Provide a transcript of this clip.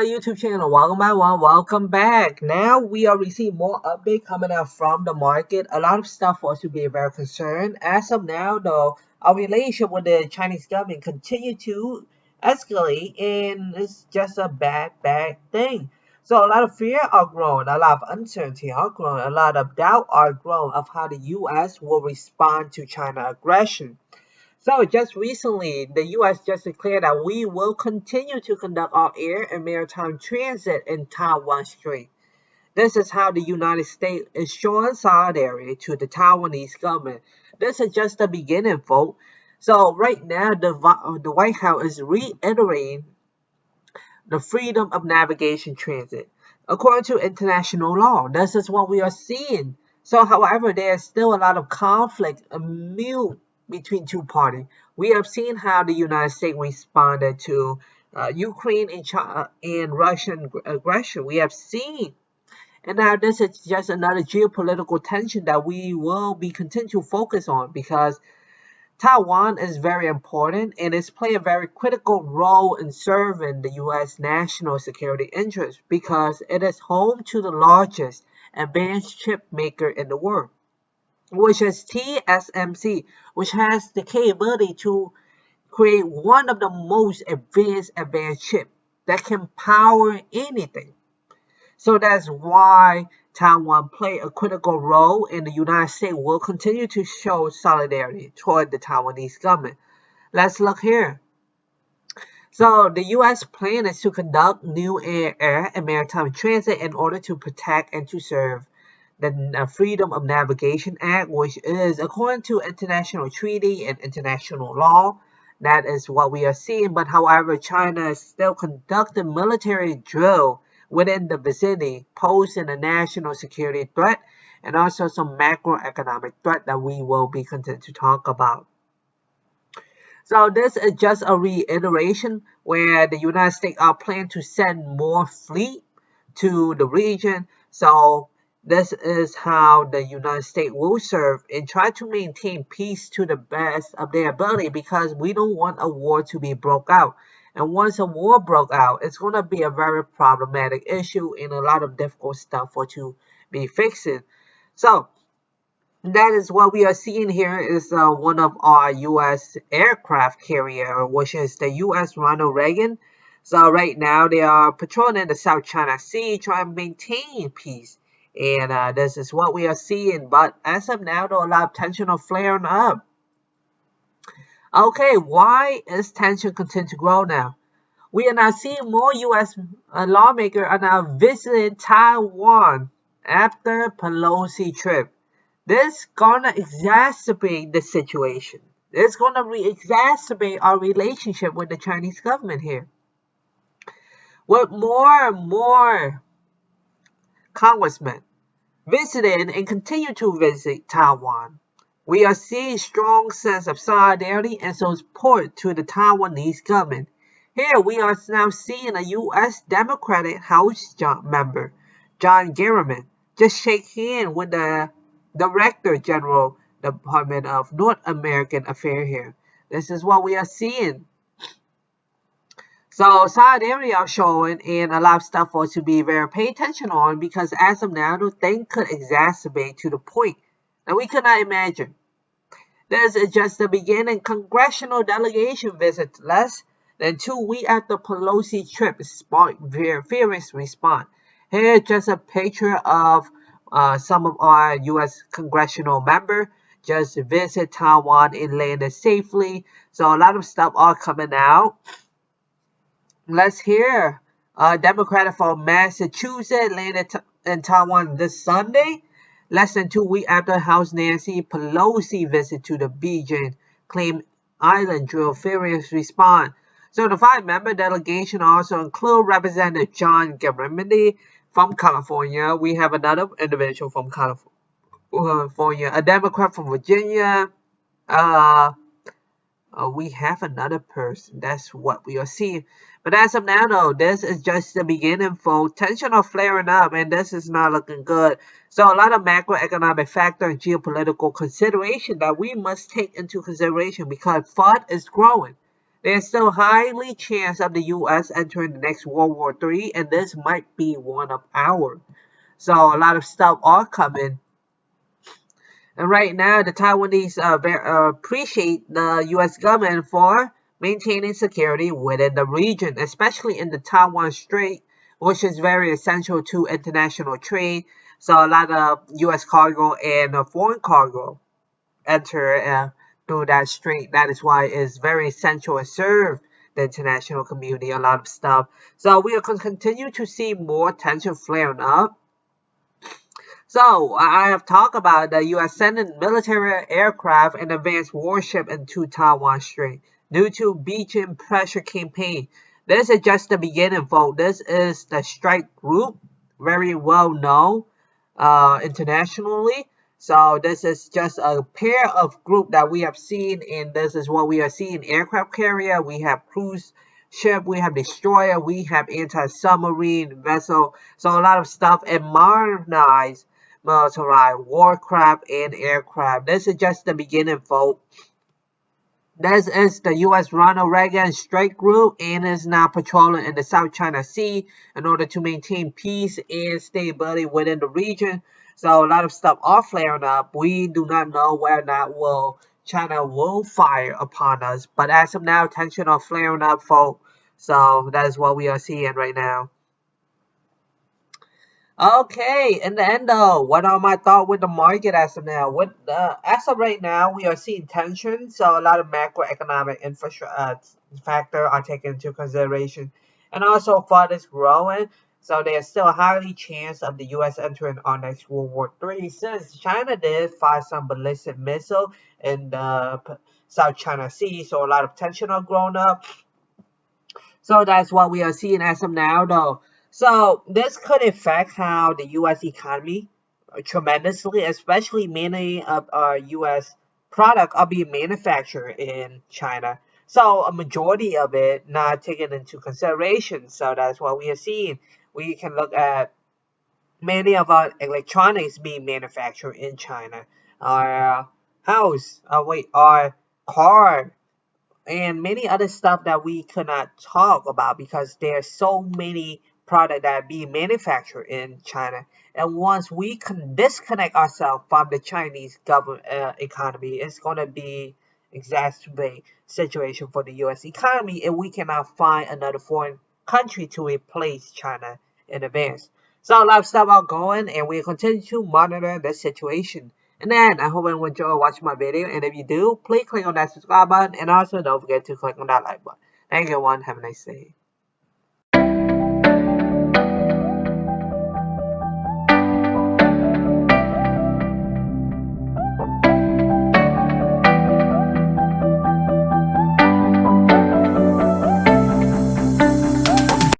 my YouTube channel. Welcome everyone, welcome back. Now we are receiving more update coming out from the market. A lot of stuff for us to be very concerned. As of now though, our relationship with the Chinese government continue to escalate, and it's just a bad thing. So a lot of fear are growing, a lot of uncertainty are growing, a lot of doubt are growing of how the US will respond to China aggression. So just recently, the U.S. just declared that we will continue to conduct our air and maritime transit in Taiwan Strait. This is how the United States is showing solidarity to the Taiwanese government. This is just the beginning, folks. So right now, the White House is reiterating the freedom of navigation transit. According to international law, this is what we are seeing. So, however, there is still a lot of conflict amid between two parties. We have seen how the United States responded to Ukraine and, and Russian aggression. We have seen, and now this is just another geopolitical tension that we will be continue to focus on, because Taiwan is very important and is playing a very critical role in serving the U.S. national security interests, because it is home to the largest advanced chip maker in the world, which is TSMC, which has the capability to create one of the most advanced chip that can power anything. So that's why Taiwan play a critical role, and the United States will continue to show solidarity toward the Taiwanese government. Let's look here. So the U.S. plan is to conduct new air and maritime transit in order to protect and to serve the Freedom of Navigation Act, which is according to international treaty and international law. That is what we are seeing. But however, China is still conducting military drill within the vicinity, posing a national security threat and also some macroeconomic threat that we will be content to talk about. So this is just a reiteration where the United States are planning to send more fleet to the region. So this is how the United States will serve and try to maintain peace to the best of their ability, because we don't want a war to be broke out. And once a war broke out, it's going to be a very problematic issue and a lot of difficult stuff for to be fixing. So that is what we are seeing here is one of our U.S. aircraft carrier, which is the US Ronald Reagon. So right now they are patrolling the South China Sea, trying to maintain peace. And this is what we are seeing. But as of now, though, a lot of tension are flaring up. Okay, why is tension continue to grow now? We are now seeing more U.S. lawmakers are now visiting Taiwan after Pelosi trip. This gonna exacerbate the situation. It's gonna exacerbate our relationship with the Chinese government here. With more and more congressmen visiting and continue to visit Taiwan, we are seeing strong sense of solidarity and support to the Taiwanese government. Here we are now seeing a U.S. Democratic House member, John Garriman, just shake hands with the Director General Department of North American Affairs here. This is what we are seeing. So solidarity are showing, and a lot of stuff for us to be very pay attention on, because as of now, the thing could exacerbate to the point that we could not imagine. This is just the beginning. Congressional delegation visit less than 2 weeks after Pelosi trip sparked very furious response. Here's just a picture of some of our U.S. congressional members just visit Taiwan and landed safely. So a lot of stuff are coming out. Let's hear. Democrat from Massachusetts landed in Taiwan this Sunday, less than 2 weeks after House Nancy Pelosi visit to the Beijing claimed island drew furious response. So the 5-member delegation also include Representative John Garriman from California. We have another individual from California, a Democrat from Virginia. We have another person. That's what we are seeing. But as of now, though, this is just the beginning, folks. Tension are flaring up, and this is not looking good. So a lot of macroeconomic factor and geopolitical consideration that we must take into consideration, because FUD is growing. There's still highly chance of the US entering the next World War III, and this might be one of ours. So a lot of stuff are coming. And right now, the Taiwanese appreciate the U.S. government for maintaining security within the region, especially in the Taiwan Strait, which is very essential to international trade. So a lot of U.S. cargo and foreign cargo enter through that strait. That is why it's very essential and serve the international community a lot of stuff. So we are going to continue to see more tension flaring up. So, I have talked about the U.S. sending military aircraft and advanced warship into Taiwan Strait due to beaching pressure campaign. This is just the beginning, folks. This is the strike group, very well known internationally. So this is just a pair of group that we have seen, and this is what we are seeing: aircraft carrier, we have cruise ship, we have destroyer, we have anti-submarine vessel. So a lot of stuff and modernized military warcraft and aircraft. This is just the beginning, folks. This is the US Ronald Reagon strike group and is now patrolling in the South China Sea in order to maintain peace and stability within the region. So a lot of stuff are flaring up. We do not know whether or not China will fire upon us. But as of now, tension are flaring up, folks. So that is what we are seeing right now. Okay, in the end though, what are my thoughts with the market as of now? As of right now, we are seeing tension, so a lot of macroeconomic infrastructure factor are taken into consideration, and also FUD is growing, so there's still a highly chance of the U.S. entering our next World War III, since China did fire some ballistic missile in the South China Sea, so a lot of tension are growing up. So that's what we are seeing as of now, though. So this could affect how the U.S. economy tremendously, especially many of our U.S. products are being manufactured in China. So a majority of it not taken into consideration. So that's what we are seeing. We can look at many of our electronics being manufactured in China. Our our car and many other stuff that we could not talk about because there's so many products that are being manufactured in China. And once we can disconnect ourselves from the Chinese government economy, it's going to be exacerbate situation for the U.S. economy if we cannot find another foreign country to replace China in advance. So a lot of stuff are going, and we continue to monitor the situation. And then I hope you enjoy watching my video, and if you do, please click on that subscribe button, and also don't forget to click on that like button. Thank you everyone, have a nice day.